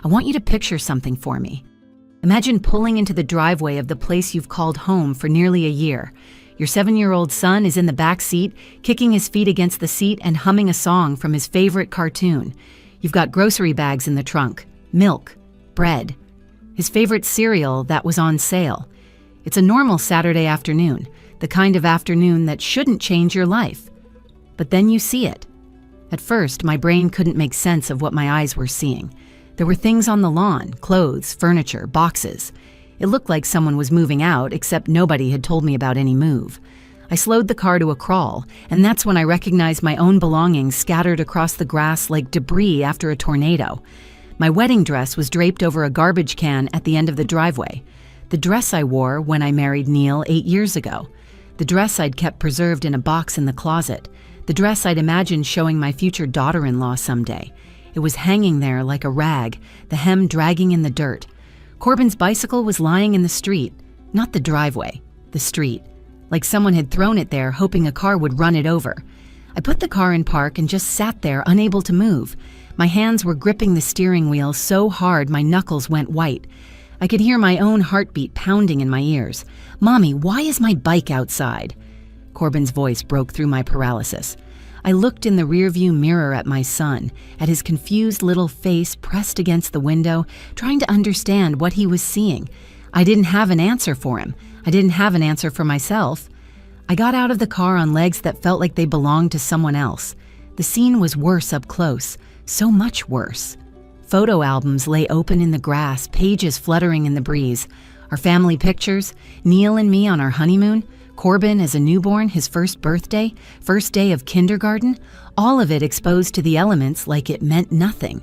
I want you to picture something for me. Imagine pulling into the driveway of the place you've called home for nearly a year. Your 7-year-old son is in the back seat, kicking his feet against the seat and humming a song from his favorite cartoon. You've got grocery bags in the trunk, milk, bread, his favorite cereal that was on sale. It's a normal Saturday afternoon, the kind of afternoon that shouldn't change your life. But then you see it. At first, my brain couldn't make sense of what my eyes were seeing. There were things on the lawn, clothes, furniture, boxes. It looked like someone was moving out, except nobody had told me about any move. I slowed the car to a crawl, and that's when I recognized my own belongings scattered across the grass like debris after a tornado. My wedding dress was draped over a garbage can at the end of the driveway. The dress I wore when I married Neil 8 years ago. The dress I'd kept preserved in a box in the closet. The dress I'd imagined showing my future daughter-in-law someday. It was hanging there like a rag, the hem dragging in the dirt. Corbin's bicycle was lying in the street, not the driveway, the street, like someone had thrown it there hoping a car would run it over. I put the car in park and just sat there unable to move. My hands were gripping the steering wheel so hard my knuckles went white. I could hear my own heartbeat pounding in my ears. "Mommy, why is my bike outside?" Corbin's voice broke through my paralysis. I looked in the rearview mirror at my son, at his confused little face pressed against the window, trying to understand what he was seeing. I didn't have an answer for him. I didn't have an answer for myself. I got out of the car on legs that felt like they belonged to someone else. The scene was worse up close, so much worse. Photo albums lay open in the grass, pages fluttering in the breeze. Our family pictures, Neil and me on our honeymoon, Corbin as a newborn, his first birthday, first day of kindergarten, all of it exposed to the elements like it meant nothing.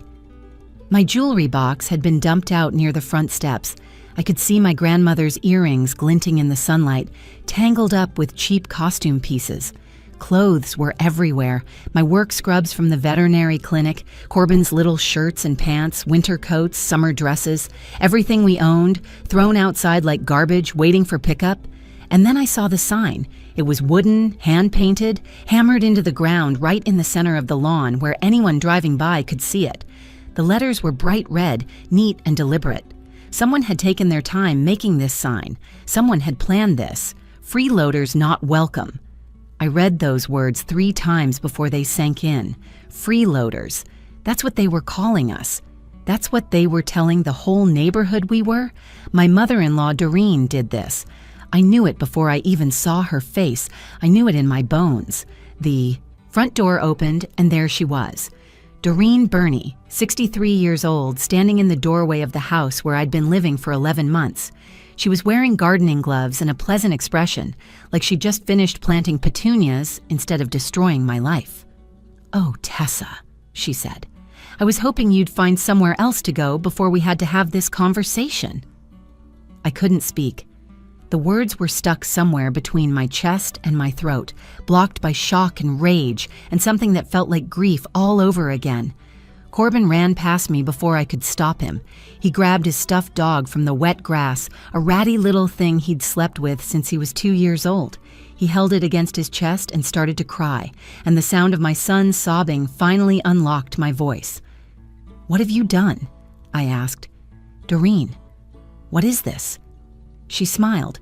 My jewelry box had been dumped out near the front steps. I could see my grandmother's earrings glinting in the sunlight, tangled up with cheap costume pieces. Clothes were everywhere, my work scrubs from the veterinary clinic, Corbin's little shirts and pants, winter coats, summer dresses, everything we owned, thrown outside like garbage, waiting for pickup. And then I saw the sign. It was wooden, hand-painted, hammered into the ground right in the center of the lawn where anyone driving by could see it. The letters were bright red, neat and deliberate. Someone had taken their time making this sign. Someone had planned this. Freeloaders not welcome. I read those words 3 times before they sank in. Freeloaders. That's what they were calling us. That's what they were telling the whole neighborhood we were. My mother-in-law, Doreen, did this. I knew it before I even saw her face. I knew it in my bones. The front door opened, and there she was. Doreen Burney, 63 years old, standing in the doorway of the house where I'd been living for 11 months. She was wearing gardening gloves and a pleasant expression, like she'd just finished planting petunias instead of destroying my life. "Oh, Tessa," she said. "I was hoping you'd find somewhere else to go before we had to have this conversation." I couldn't speak. The words were stuck somewhere between my chest and my throat, blocked by shock and rage and something that felt like grief all over again. Corbin ran past me before I could stop him. He grabbed his stuffed dog from the wet grass, a ratty little thing he'd slept with since he was 2 years old. He held it against his chest and started to cry, and the sound of my son sobbing finally unlocked my voice. "What have you done?" I asked. "Doreen, what is this?" She smiled.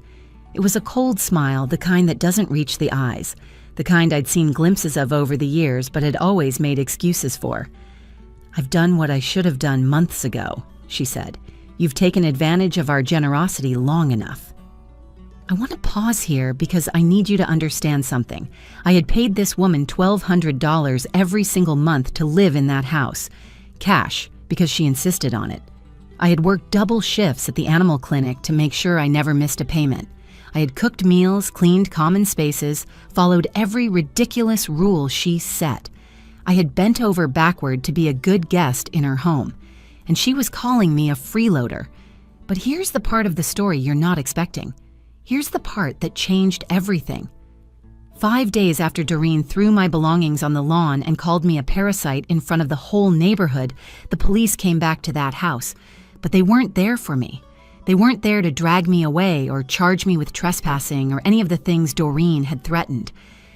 It was a cold smile, the kind that doesn't reach the eyes, the kind I'd seen glimpses of over the years but had always made excuses for. "I've done what I should have done months ago," she said. "You've taken advantage of our generosity long enough." I want to pause here because I need you to understand something. I had paid this woman $1,200 every single month to live in that house. Cash, because she insisted on it. I had worked double shifts at the animal clinic to make sure I never missed a payment. I had cooked meals, cleaned common spaces, followed every ridiculous rule she set. I had bent over backward to be a good guest in her home, and she was calling me a freeloader. But here's the part of the story you're not expecting. Here's the part that changed everything. 5 days after Doreen threw my belongings on the lawn and called me a parasite in front of the whole neighborhood, the police came back to that house. But they weren't there for me. They weren't there to drag me away or charge me with trespassing or any of the things Doreen had threatened.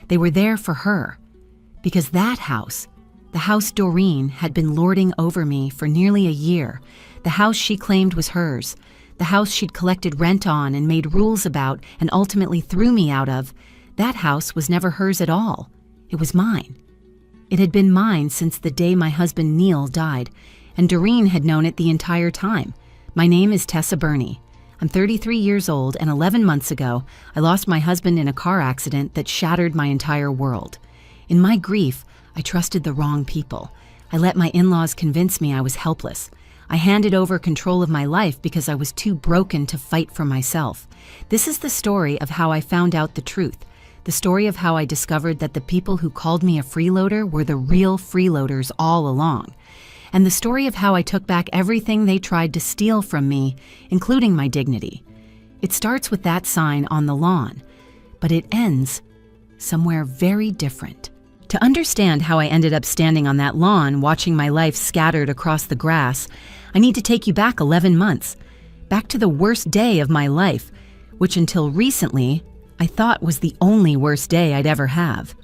They were there for her. Because that house, the house Doreen had been lording over me for nearly a year, The house she claimed was hers. The house she'd collected rent on and made rules about and ultimately threw me out of. That house was never hers at all. It was mine. It had been mine since the day my husband Neil died, and Doreen had known it the entire time. My name is Tessa Burney. I'm 33 years old, and 11 months ago, I lost my husband in a car accident that shattered my entire world. In my grief, I trusted the wrong people. I let my in-laws convince me I was helpless. I handed over control of my life because I was too broken to fight for myself. This is the story of how I found out the truth. The story of how I discovered that the people who called me a freeloader were the real freeloaders all along. And the story of how I took back everything they tried to steal from me, including my dignity. It starts with that sign on the lawn, but it ends somewhere very different. To understand how I ended up standing on that lawn watching my life scattered across the grass, I need to take you back 11 months, back to the worst day of my life, which until recently I thought was the only worst day I'd ever have.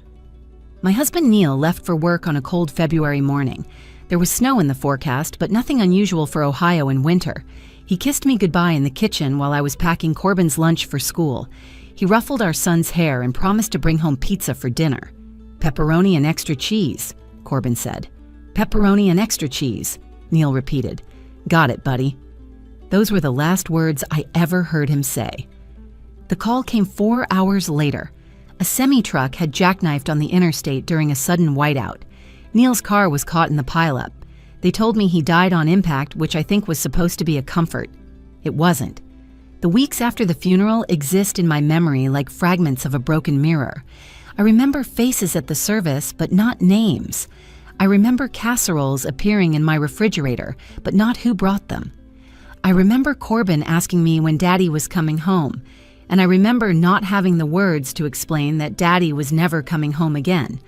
My husband Neil left for work on a cold February morning. There was snow in the forecast, but nothing unusual for Ohio in winter. He kissed me goodbye in the kitchen while I was packing Corbin's lunch for school. He ruffled our son's hair and promised to bring home pizza for dinner. "Pepperoni and extra cheese," Corbin said. "Pepperoni and extra cheese," Neil repeated. "Got it, buddy." Those were the last words I ever heard him say. The call came 4 hours later. A semi-truck had jackknifed on the interstate during a sudden whiteout. Neil's car was caught in the pileup. They told me he died on impact, which I think was supposed to be a comfort. It wasn't. The weeks after the funeral exist in my memory like fragments of a broken mirror. I remember faces at the service, but not names. I remember casseroles appearing in my refrigerator, but not who brought them. I remember Corbin asking me when Daddy was coming home, and I remember not having the words to explain that Daddy was never coming home again.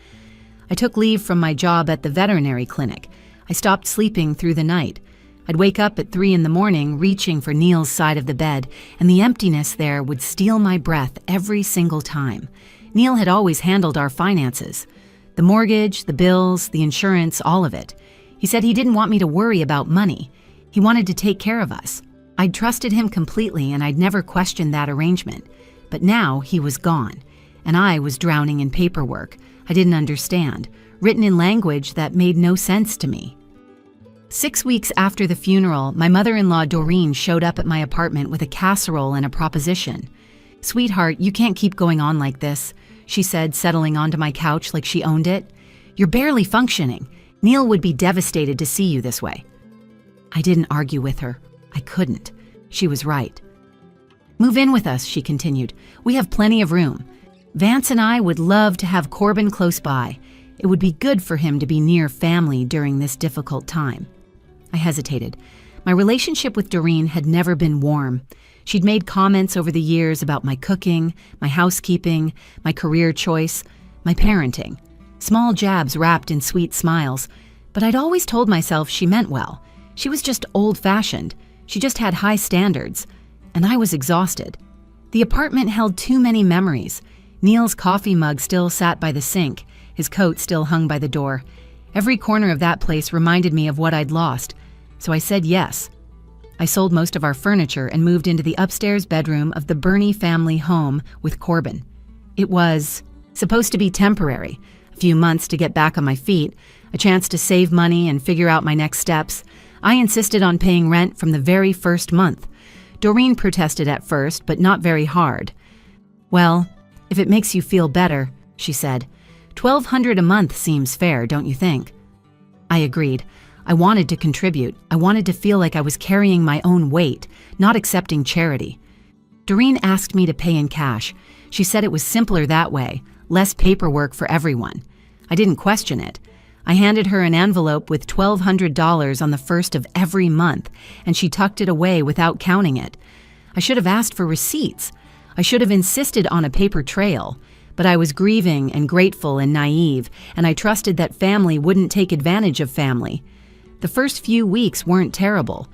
I took leave from my job at the veterinary clinic. I stopped sleeping through the night. I'd wake up at 3 in the morning reaching for Neil's side of the bed, and the emptiness there would steal my breath every single time. Neil had always handled our finances. The mortgage, the bills, the insurance, all of it. He said he didn't want me to worry about money. He wanted to take care of us. I'd trusted him completely and I'd never questioned that arrangement. But now he was gone, and I was drowning in paperwork I didn't understand, written in language that made no sense to me. 6 weeks after the funeral, my mother-in-law Doreen showed up at my apartment with a casserole and a proposition. "Sweetheart, you can't keep going on like this," she said, settling onto my couch like she owned it. "You're barely functioning. Neil would be devastated to see you this way." I didn't argue with her. I couldn't. She was right. "Move in with us," she continued. "We have plenty of room. Vance and I would love to have Corbin close by. It would be good for him to be near family during this difficult time." I hesitated. My relationship with Doreen had never been warm. She'd made comments over the years about my cooking, my housekeeping, my career choice, my parenting. Small jabs wrapped in sweet smiles, but I'd always told myself she meant well. She was just old-fashioned. She just had high standards, and I was exhausted. The apartment held too many memories. Neil's coffee mug still sat by the sink. His coat still hung by the door. Every corner of that place reminded me of what I'd lost, so I said yes. I sold most of our furniture and moved into the upstairs bedroom of the Burney family home with Corbin. It was supposed to be temporary, a few months to get back on my feet, a chance to save money and figure out my next steps. I insisted on paying rent from the very first month. Doreen protested at first, but not very hard. "Well, if it makes you feel better," she said. $1,200 a month seems fair, don't you think?" I agreed. I wanted to contribute. I wanted to feel like I was carrying my own weight, not accepting charity. Doreen asked me to pay in cash. She said it was simpler that way, less paperwork for everyone. I didn't question it. I handed her an envelope with $1,200 on the first of every month, and she tucked it away without counting it. I should have asked for receipts. I should have insisted on a paper trail. But I was grieving and grateful and naive, and I trusted that family wouldn't take advantage of family. The first few weeks weren't terrible.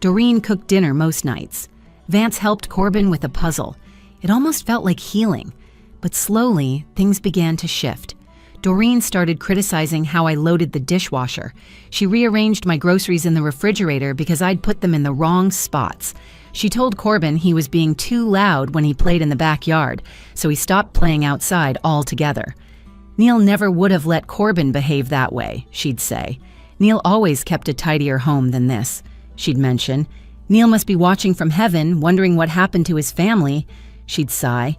Doreen cooked dinner most nights. Vance helped Corbin with a puzzle. It almost felt like healing. But slowly, things began to shift. Doreen started criticizing how I loaded the dishwasher. She rearranged my groceries in the refrigerator because I'd put them in the wrong spots. She told Corbin he was being too loud when he played in the backyard, so he stopped playing outside altogether. Neil never would have let Corbin behave that way, she'd say. Neil always kept a tidier home than this, she'd mention. Neil must be watching from heaven, wondering what happened to his family, she'd sigh.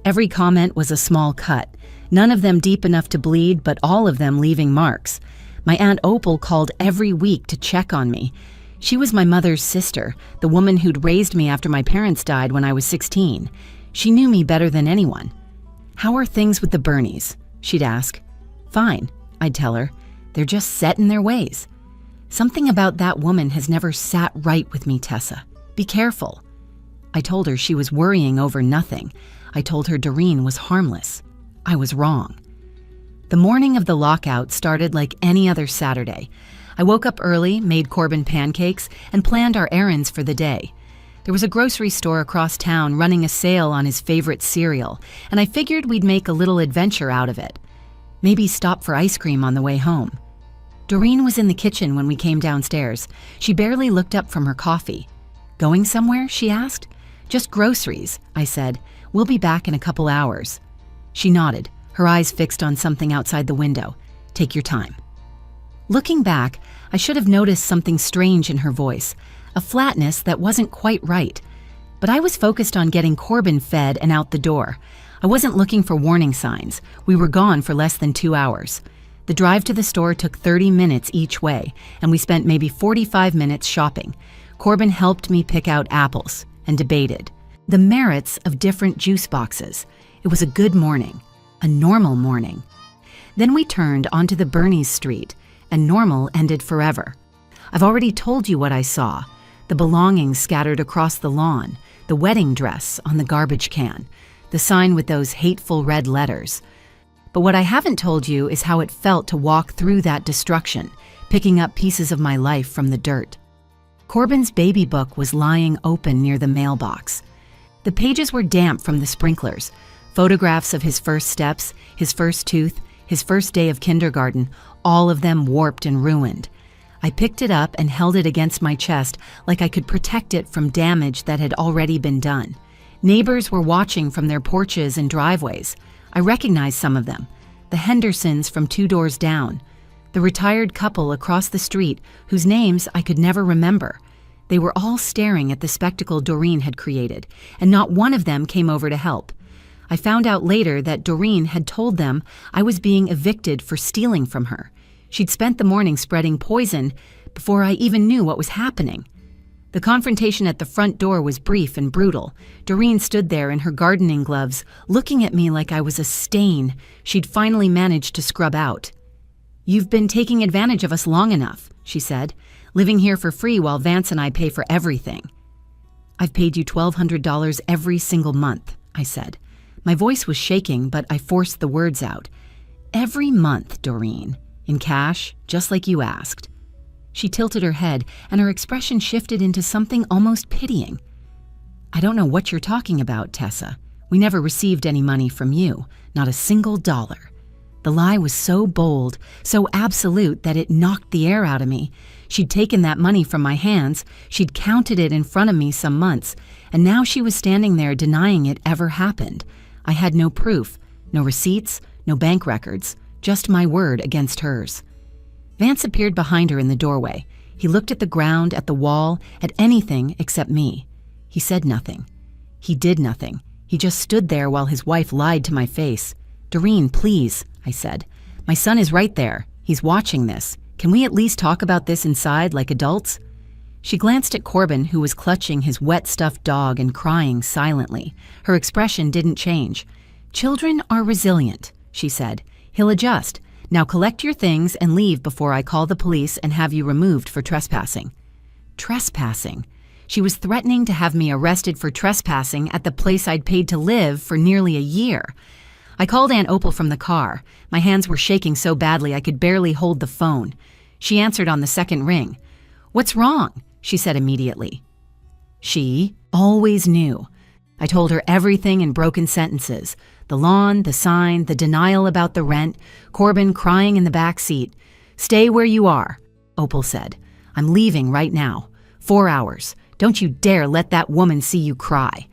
Every comment was a small cut. None of them deep enough to bleed, but all of them leaving marks. My Aunt Opal called every week to check on me. She was my mother's sister, the woman who'd raised me after my parents died when I was 16. She knew me better than anyone. "How are things with the Bernies?" she'd ask. "Fine," I'd tell her. "They're just set in their ways." "Something about that woman has never sat right with me, Tessa. Be careful." I told her she was worrying over nothing. I told her Doreen was harmless. I was wrong. The morning of the lockout started like any other Saturday. I woke up early, made Corbin pancakes, and planned our errands for the day. There was a grocery store across town running a sale on his favorite cereal, and I figured we'd make a little adventure out of it. Maybe stop for ice cream on the way home. Doreen was in the kitchen when we came downstairs. She barely looked up from her coffee. "Going somewhere?" she asked. "Just groceries," I said. "We'll be back in a couple hours." She nodded, her eyes fixed on something outside the window. "Take your time." Looking back, I should have noticed something strange in her voice, a flatness that wasn't quite right. But I was focused on getting Corbin fed and out the door. I wasn't looking for warning signs. We were gone for less than 2 hours. The drive to the store took 30 minutes each way, and we spent maybe 45 minutes shopping. Corbin helped me pick out apples and debated the merits of different juice boxes. It was a good morning, a normal morning. Then we turned onto the Bernies Street, and normal ended forever. I've already told you what I saw. The belongings scattered across the lawn, the wedding dress on the garbage can, the sign with those hateful red letters. But what I haven't told you is how it felt to walk through that destruction, picking up pieces of my life from the dirt. Corbin's baby book was lying open near the mailbox. The pages were damp from the sprinklers. Photographs of his first steps, his first tooth, his first day of kindergarten, all of them warped and ruined. I picked it up and held it against my chest like I could protect it from damage that had already been done. Neighbors were watching from their porches and driveways. I recognized some of them. The Hendersons from 2 doors down. The retired couple across the street whose names I could never remember. They were all staring at the spectacle Doreen had created, and not one of them came over to help. I found out later that Doreen had told them I was being evicted for stealing from her. She'd spent the morning spreading poison before I even knew what was happening. The confrontation at the front door was brief and brutal. Doreen stood there in her gardening gloves, looking at me like I was a stain she'd finally managed to scrub out. "You've been taking advantage of us long enough," she said, "living here for free while Vance and I pay for everything." "I've paid you $1,200 every single month," I said. My voice was shaking, but I forced the words out. "Every month, Doreen. In cash, just like you asked." She tilted her head, and her expression shifted into something almost pitying. "I don't know what you're talking about, Tessa. We never received any money from you, not a single dollar." The lie was so bold, so absolute that it knocked the air out of me. She'd taken that money from my hands, she'd counted it in front of me some months, and now she was standing there denying it ever happened. I had no proof, no receipts, no bank records, just my word against hers. Vance appeared behind her in the doorway. He looked at the ground, at the wall, at anything except me. He said nothing. He did nothing. He just stood there while his wife lied to my face. "Doreen, please," I said. "My son is right there. He's watching this. Can we at least talk about this inside like adults?" She glanced at Corbin, who was clutching his wet stuffed dog and crying silently. Her expression didn't change. "Children are resilient," she said. "He'll adjust. Now collect your things and leave before I call the police and have you removed for trespassing." Trespassing. She was threatening to have me arrested for trespassing at the place I'd paid to live for nearly a year. I called Aunt Opal from the car. My hands were shaking so badly I could barely hold the phone. She answered on the second ring. "What's wrong?" she said immediately. She always knew. I told her everything in broken sentences. The lawn, the sign, the denial about the rent, Corbin crying in the back seat. "Stay where you are," Opal said. "I'm leaving right now. 4 hours. Don't you dare let that woman see you cry."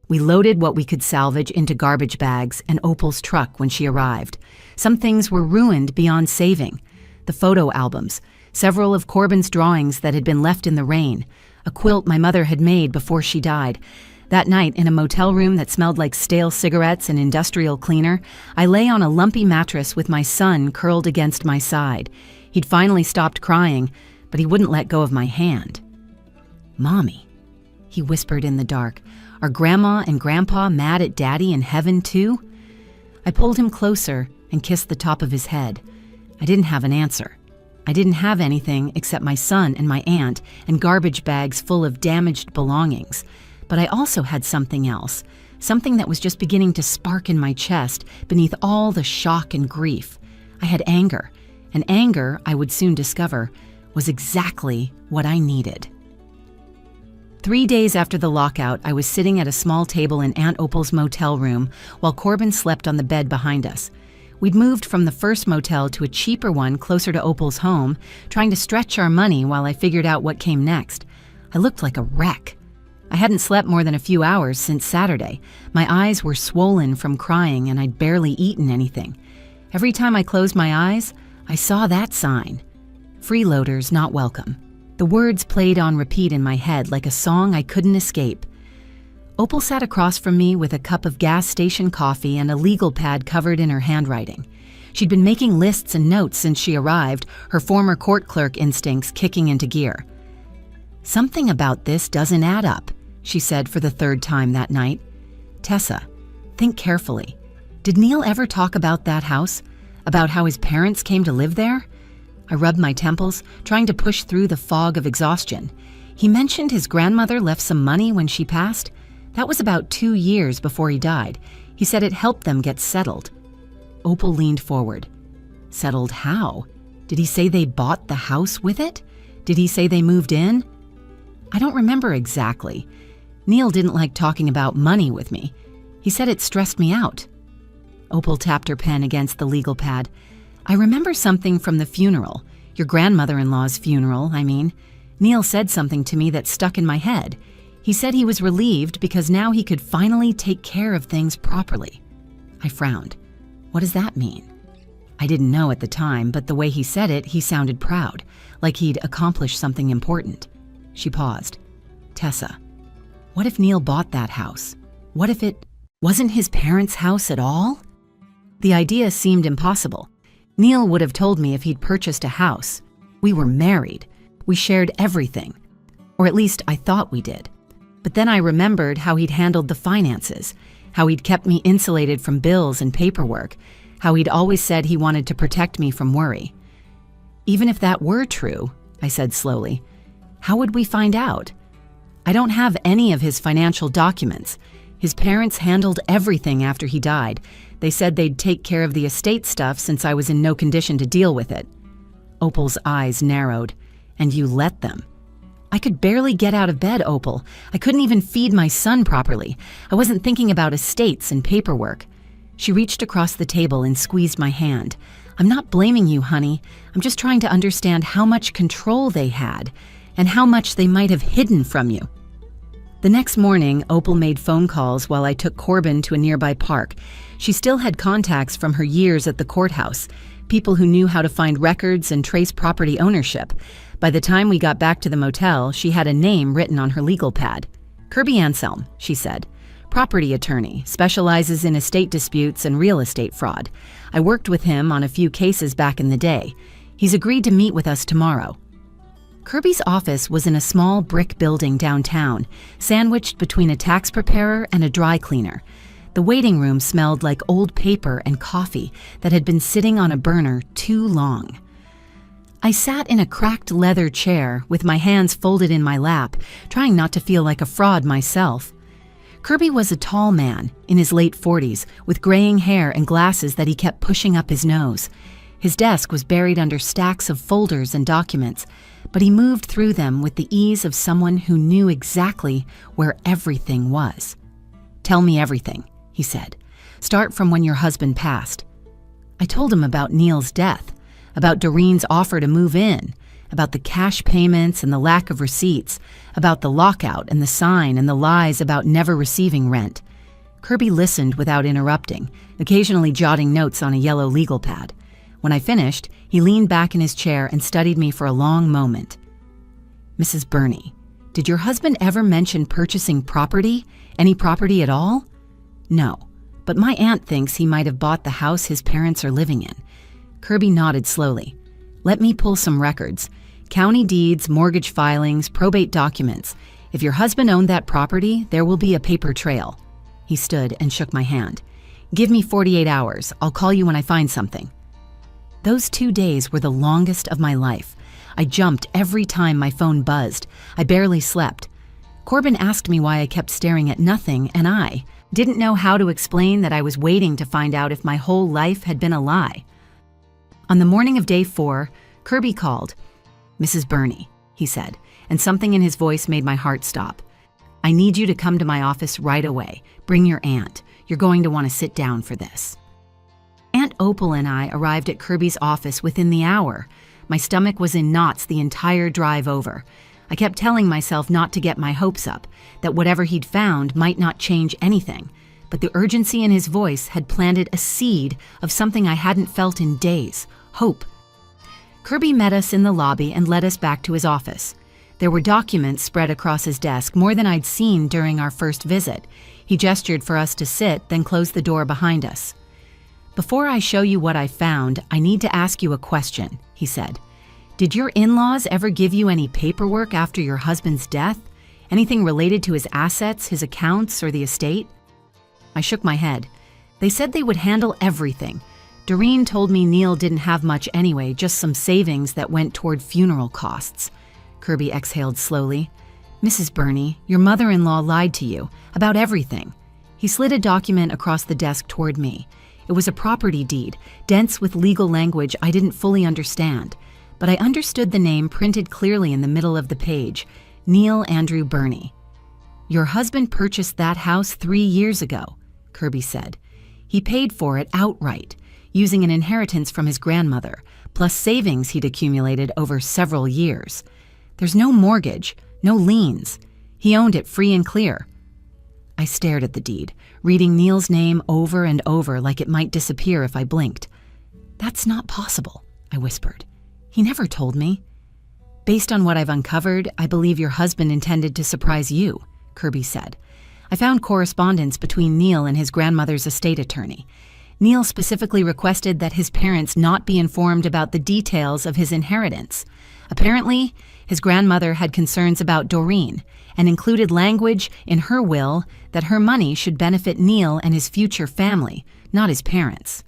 We loaded what we could salvage into garbage bags and Opal's truck when she arrived. Some things were ruined beyond saving. The photo albums, several of Corbin's drawings that had been left in the rain, a quilt my mother had made before she died. That night, in a motel room that smelled like stale cigarettes and industrial cleaner, I lay on a lumpy mattress with my son curled against my side. He'd finally stopped crying, but he wouldn't let go of my hand. "Mommy," he whispered in the dark, "are Grandma and Grandpa mad at Daddy in heaven too?" I pulled him closer and kissed the top of his head. I didn't have an answer. I didn't have anything except my son and my aunt and garbage bags full of damaged belongings. But I also had something else, something that was just beginning to spark in my chest beneath all the shock and grief. I had anger, and anger, I would soon discover, was exactly what I needed. 3 days after the lockout, I was sitting at a small table in Aunt Opal's motel room while Corbin slept on the bed behind us. We'd moved from the first motel to a cheaper one closer to Opal's home, trying to stretch our money while I figured out what came next. I looked like a wreck. I hadn't slept more than a few hours since Saturday. My eyes were swollen from crying and I'd barely eaten anything. Every time I closed my eyes, I saw that sign. Freeloaders not welcome. The words played on repeat in my head like a song I couldn't escape. Opal sat across from me with a cup of gas station coffee and a legal pad covered in her handwriting. She'd been making lists and notes since she arrived, her former court clerk instincts kicking into gear. "Something about this doesn't add up," she said for the 3rd time that night. "Tessa, think carefully. Did Neil ever talk about that house? About how his parents came to live there?" I rubbed my temples, trying to push through the fog of exhaustion. He mentioned his grandmother left some money when she passed. That was about 2 years before he died. He said it helped them get settled. Opal leaned forward. "Settled how? Did he say they bought the house with it? Did he say they moved in?" "I don't remember exactly. Neil didn't like talking about money with me. He said it stressed me out." Opal tapped her pen against the legal pad. "I remember something from the funeral, your grandmother-in-law's funeral, I mean. Neil said something to me that stuck in my head. He said he was relieved because now he could finally take care of things properly." I frowned. "What does that mean?" I didn't know at the time, but the way he said it, he sounded proud, like he'd accomplished something important. She paused. "Tessa, what if Neil bought that house? What if it wasn't his parents' house at all?" The idea seemed impossible. Neil would have told me if he'd purchased a house. We were married. We shared everything. Or at least I thought we did. But then I remembered how he'd handled the finances, how he'd kept me insulated from bills and paperwork, how he'd always said he wanted to protect me from worry. "Even if that were true," I said slowly, "how would we find out? I don't have any of his financial documents. His parents handled everything after he died. They said they'd take care of the estate stuff since I was in no condition to deal with it." Opal's eyes narrowed. "And you let them?" "I could barely get out of bed, Opal. I couldn't even feed my son properly. I wasn't thinking about estates and paperwork." She reached across the table and squeezed my hand. "I'm not blaming you, honey. I'm just trying to understand how much control they had and how much they might have hidden from you." The next morning, Opal made phone calls while I took Corbin to a nearby park. She still had contacts from her years at the courthouse, people who knew how to find records and trace property ownership. By the time we got back to the motel, she had a name written on her legal pad. "Kirby Anselm," she said. "Property attorney, specializes in estate disputes and real estate fraud. I worked with him on a few cases back in the day. He's agreed to meet with us tomorrow." Kirby's office was in a small brick building downtown, sandwiched between a tax preparer and a dry cleaner. The waiting room smelled like old paper and coffee that had been sitting on a burner too long. I sat in a cracked leather chair with my hands folded in my lap, trying not to feel like a fraud myself. Kirby was a tall man, in his late 40s, with graying hair and glasses that he kept pushing up his nose. His desk was buried under stacks of folders and documents, but he moved through them with the ease of someone who knew exactly where everything was. "Tell me everything," he said. "Start from when your husband passed." I told him about Neil's death, about Doreen's offer to move in, about the cash payments and the lack of receipts, about the lockout and the sign and the lies about never receiving rent. Kirby listened without interrupting, occasionally jotting notes on a yellow legal pad. When I finished, he leaned back in his chair and studied me for a long moment. "Mrs. Burney, did your husband ever mention purchasing property? Any property at all?" "No, but my aunt thinks he might have bought the house his parents are living in." Kirby nodded slowly. "Let me pull some records. County deeds, mortgage filings, probate documents. If your husband owned that property, there will be a paper trail." He stood and shook my hand. "Give me 48 hours. I'll call you when I find something." Those 2 days were the longest of my life. I jumped every time my phone buzzed. I barely slept. Corbin asked me why I kept staring at nothing, and I didn't know how to explain that I was waiting to find out if my whole life had been a lie. On the morning of day 4, Kirby called. "Mrs. Burney," he said, and something in his voice made my heart stop. "I need you to come to my office right away. Bring your aunt. You're going to want to sit down for this." Aunt Opal and I arrived at Kirby's office within the hour. My stomach was in knots the entire drive over. I kept telling myself not to get my hopes up, that whatever he'd found might not change anything. But the urgency in his voice had planted a seed of something I hadn't felt in days: hope. Kirby met us in the lobby and led us back to his office. There were documents spread across his desk, more than I'd seen during our first visit. He gestured for us to sit, then closed the door behind us. "Before I show you what I found, I need to ask you a question," he said. "Did your in-laws ever give you any paperwork after your husband's death? Anything related to his assets, his accounts, or the estate?" I shook my head. "They said they would handle everything. Doreen told me Neil didn't have much anyway, just some savings that went toward funeral costs." Kirby exhaled slowly. "Mrs. Burney, your mother-in-law lied to you about everything." He slid a document across the desk toward me. It was a property deed, dense with legal language I didn't fully understand, but I understood the name printed clearly in the middle of the page: Neil Andrew Burney. "Your husband purchased that house 3 years ago," Kirby said. "He paid for it outright, using an inheritance from his grandmother, plus savings he'd accumulated over several years. There's no mortgage, no liens. He owned it free and clear." I stared at the deed, reading Neil's name over and over like it might disappear if I blinked. "That's not possible," I whispered. "He never told me." "Based on what I've uncovered, I believe your husband intended to surprise you," Kirby said. "I found correspondence between Neil and his grandmother's estate attorney. Neil specifically requested that his parents not be informed about the details of his inheritance. Apparently, his grandmother had concerns about Doreen and included language in her will that her money should benefit Neil and his future family, not his parents."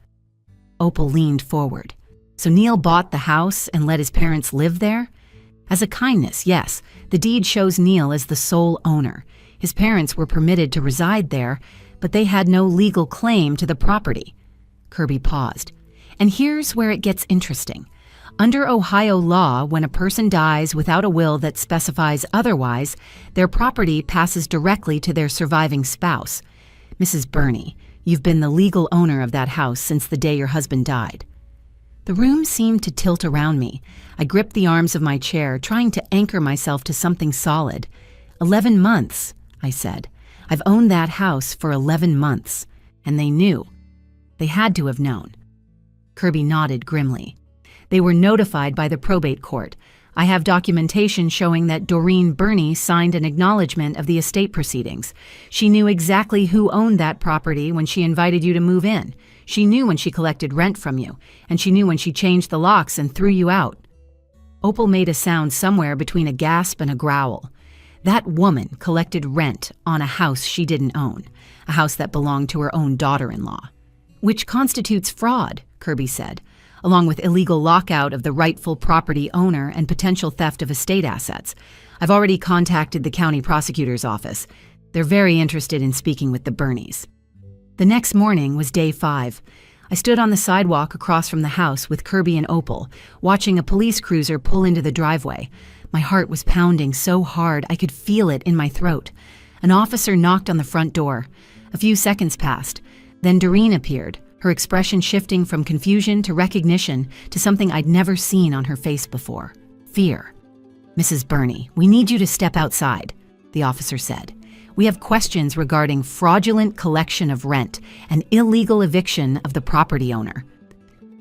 Opal leaned forward. "So Neil bought the house and let his parents live there?" "As a kindness, yes. The deed shows Neil as the sole owner. His parents were permitted to reside there, but they had no legal claim to the property." Kirby paused. "And here's where it gets interesting. Under Ohio law, when a person dies without a will that specifies otherwise, their property passes directly to their surviving spouse. Mrs. Burney, you've been the legal owner of that house since the day your husband died." The room seemed to tilt around me. I gripped the arms of my chair, trying to anchor myself to something solid. 11 months, I said. "I've owned that house for 11 months. And they knew. They had to have known." Kirby nodded grimly. "They were notified by the probate court. I have documentation showing that Doreen Burney signed an acknowledgement of the estate proceedings. She knew exactly who owned that property when she invited you to move in. She knew when she collected rent from you, and she knew when she changed the locks and threw you out." Opal made a sound somewhere between a gasp and a growl. "That woman collected rent on a house she didn't own, a house that belonged to her own daughter-in-law." "Which constitutes fraud," Kirby said, "along with illegal lockout of the rightful property owner and potential theft of estate assets. I've already contacted the county prosecutor's office. They're very interested in speaking with the Burneys." The next morning was day 5. I stood on the sidewalk across from the house with Kirby and Opal, watching a police cruiser pull into the driveway. My heart was pounding so hard I could feel it in my throat. An officer knocked on the front door. A few seconds passed. Then Doreen appeared, her expression shifting from confusion to recognition to something I'd never seen on her face before: fear. "Mrs. Burney, we need you to step outside," the officer said. "We have questions regarding fraudulent collection of rent and illegal eviction of the property owner."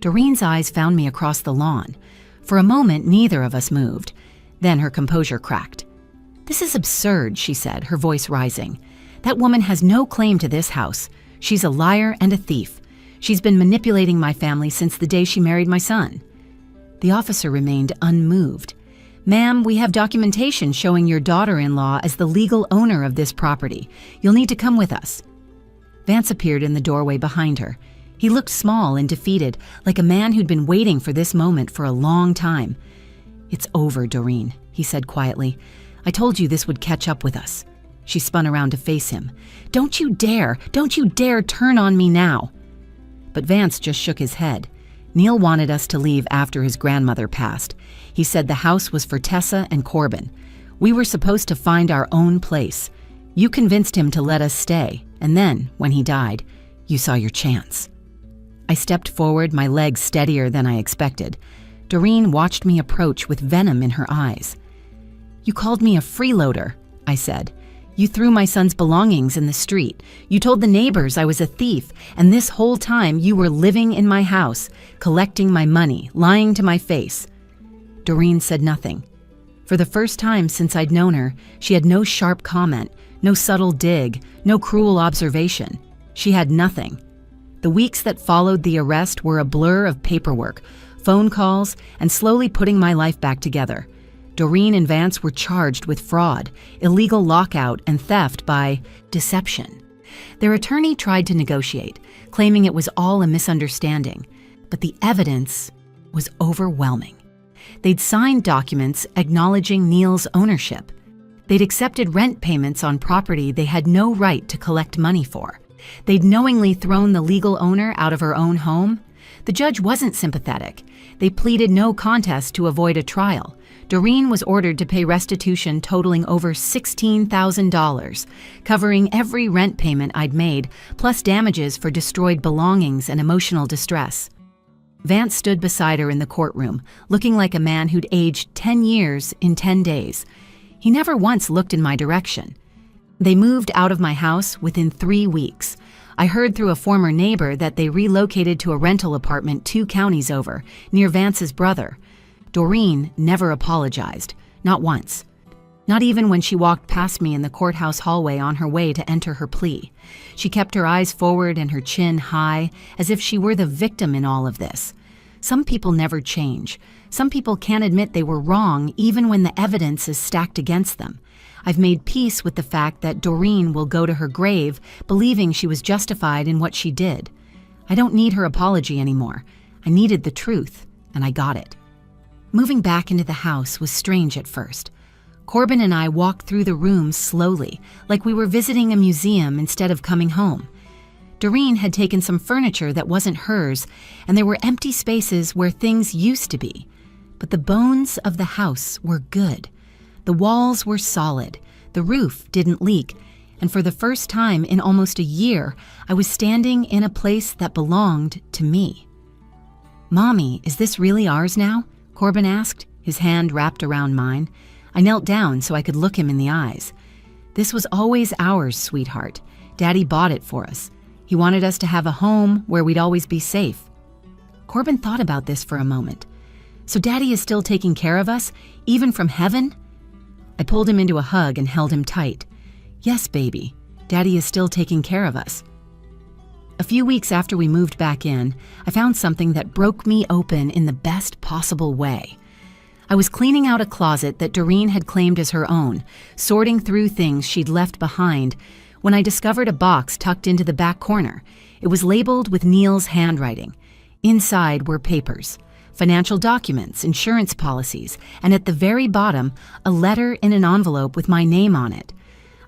Doreen's eyes found me across the lawn. For a moment, neither of us moved. Then her composure cracked. "This is absurd," she said, her voice rising. "That woman has no claim to this house. She's a liar and a thief. She's been manipulating my family since the day she married my son." The officer remained unmoved. "Ma'am, we have documentation showing your daughter-in-law as the legal owner of this property. You'll need to come with us." Vance appeared in the doorway behind her. He looked small and defeated, like a man who'd been waiting for this moment for a long time. "It's over, Doreen," he said quietly. "I told you this would catch up with us." She spun around to face him. Don't you dare turn on me now." But Vance just shook his head. Neil wanted us to leave after his grandmother passed. He said the house was for Tessa and Corbin. We were supposed to find our own place. You convinced him to let us stay, and then, when he died, you saw your chance. I stepped forward, my legs steadier than I expected. Doreen watched me approach with venom in her eyes. "You called me a freeloader," I said. "You threw my son's belongings in the street. You told the neighbors I was a thief, and this whole time you were living in my house, collecting my money, lying to my face." Doreen said nothing. For the first time since I'd known her, she had no sharp comment, no subtle dig, no cruel observation. She had nothing. The weeks that followed the arrest were a blur of paperwork, phone calls, and slowly putting my life back together. Doreen and Vance were charged with fraud, illegal lockout, and theft by deception. Their attorney tried to negotiate, claiming it was all a misunderstanding, but the evidence was overwhelming. They'd signed documents acknowledging Neil's ownership. They'd accepted rent payments on property they had no right to collect money for. They'd knowingly thrown the legal owner out of her own home. The judge wasn't sympathetic. They pleaded no contest to avoid a trial. Doreen was ordered to pay restitution totaling over $16,000, covering every rent payment I'd made, plus damages for destroyed belongings and emotional distress. Vance stood beside her in the courtroom, looking like a man who'd aged 10 years in 10 days. He never once looked in my direction. They moved out of my house within 3 weeks. I heard through a former neighbor that they relocated to a rental apartment 2 counties over, near Vance's brother. Doreen never apologized, not once. Not even when she walked past me in the courthouse hallway on her way to enter her plea. She kept her eyes forward and her chin high, as if she were the victim in all of this. Some people never change. Some people can't admit they were wrong even when the evidence is stacked against them. I've made peace with the fact that Doreen will go to her grave believing she was justified in what she did. I don't need her apology anymore. I needed the truth, and I got it. Moving back into the house was strange at first. Corbin and I walked through the rooms slowly, like we were visiting a museum instead of coming home. Doreen had taken some furniture that wasn't hers, and there were empty spaces where things used to be. But the bones of the house were good. The walls were solid, the roof didn't leak, and for the first time in almost a year, I was standing in a place that belonged to me. "Mommy, is this really ours now?" Corbin asked, his hand wrapped around mine. I knelt down so I could look him in the eyes. "This was always ours, sweetheart. Daddy bought it for us. He wanted us to have a home where we'd always be safe." Corbin thought about this for a moment. "So Daddy is still taking care of us, even from heaven?" I pulled him into a hug and held him tight. "Yes, baby. Daddy is still taking care of us." A few weeks after we moved back in, I found something that broke me open in the best possible way. I was cleaning out a closet that Doreen had claimed as her own, sorting through things she'd left behind, when I discovered a box tucked into the back corner. It was labeled with Neil's handwriting. Inside were papers, financial documents, insurance policies, and at the very bottom, a letter in an envelope with my name on it.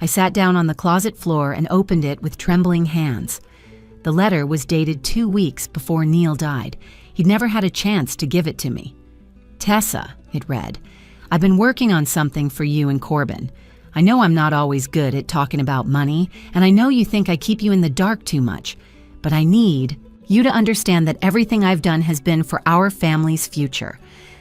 I sat down on the closet floor and opened it with trembling hands. The letter was dated 2 weeks before Neil died. He'd never had a chance to give it to me. "Tessa," it read, "I've been working on something for you and Corbin. I know I'm not always good at talking about money, and I know you think I keep you in the dark too much, but I need you to understand that everything I've done has been for our family's future.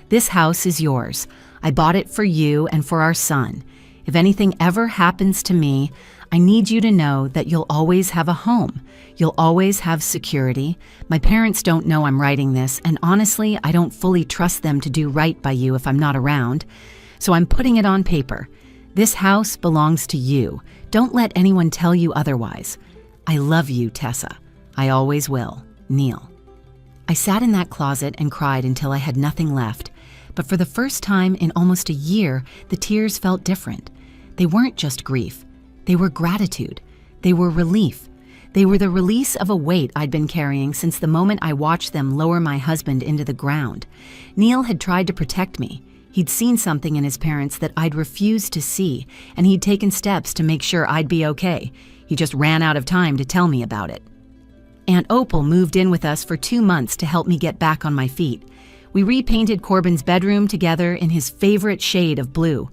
This house is yours. I bought it for you and for our son. If anything ever happens to me, I need you to know that you'll always have a home. You'll always have security. My parents don't know I'm writing this, and honestly, I don't fully trust them to do right by you if I'm not around. So I'm putting it on paper. This house belongs to you. Don't let anyone tell you otherwise. I love you, Tessa. I always will. Neil. I sat in that closet and cried until I had nothing left. But for the first time in almost a year, the tears felt different. They weren't just grief. They were gratitude. They were relief. They were the release of a weight I'd been carrying since the moment I watched them lower my husband into the ground. Neil had tried to protect me. He'd seen something in his parents that I'd refused to see, and he'd taken steps to make sure I'd be okay. He just ran out of time to tell me about it. Aunt Opal moved in with us for 2 months to help me get back on my feet. We repainted Corbin's bedroom together in his favorite shade of blue.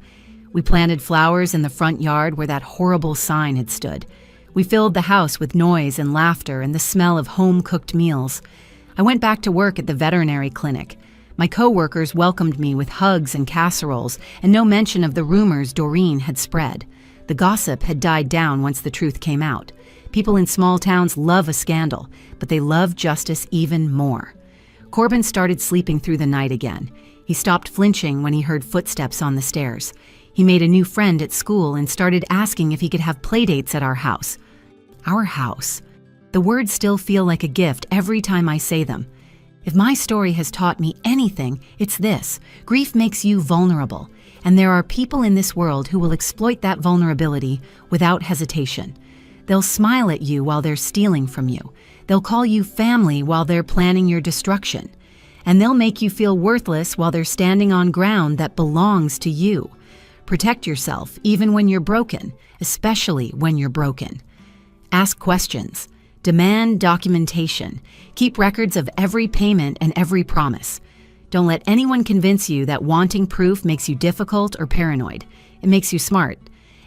We planted flowers in the front yard where that horrible sign had stood. We filled the house with noise and laughter and the smell of home-cooked meals. I went back to work at the veterinary clinic. My co-workers welcomed me with hugs and casseroles, and no mention of the rumors Doreen had spread. The gossip had died down once the truth came out. People in small towns love a scandal, but they love justice even more. Corbin started sleeping through the night again. He stopped flinching when he heard footsteps on the stairs. He made a new friend at school and started asking if he could have playdates at our house. Our house. The words still feel like a gift every time I say them. If my story has taught me anything, it's this. Grief makes you vulnerable, and there are people in this world who will exploit that vulnerability without hesitation. They'll smile at you while they're stealing from you. They'll call you family while they're planning your destruction. And they'll make you feel worthless while they're standing on ground that belongs to you. Protect yourself even when you're broken, especially when you're broken. Ask questions. Demand documentation. Keep records of every payment and every promise. Don't let anyone convince you that wanting proof makes you difficult or paranoid. It makes you smart.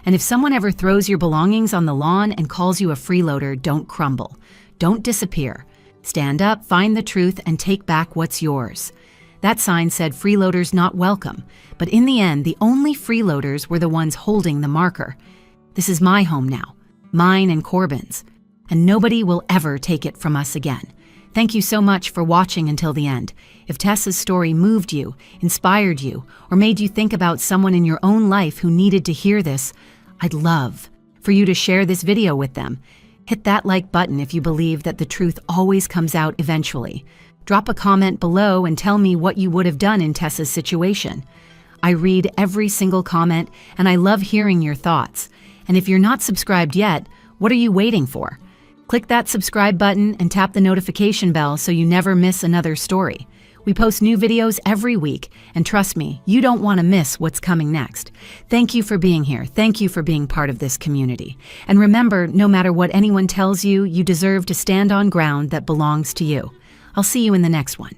And if someone ever throws your belongings on the lawn and calls you a freeloader, don't crumble. Don't disappear. Stand up, find the truth, and take back what's yours. That sign said freeloaders not welcome, but in the end, the only freeloaders were the ones holding the marker. This is my home now, mine and Corbin's, and nobody will ever take it from us again. Thank you so much for watching until the end. If Tessa's story moved you, inspired you, or made you think about someone in your own life who needed to hear this, I'd love for you to share this video with them. Hit that like button if you believe that the truth always comes out eventually. Drop a comment below and tell me what you would have done in Tessa's situation. I read every single comment, and I love hearing your thoughts. And if you're not subscribed yet, what are you waiting for? Click that subscribe button and tap the notification bell so you never miss another story. We post new videos every week, and trust me, you don't want to miss what's coming next. Thank you for being here. Thank you for being part of this community. And remember, no matter what anyone tells you, you deserve to stand on ground that belongs to you. I'll see you in the next one.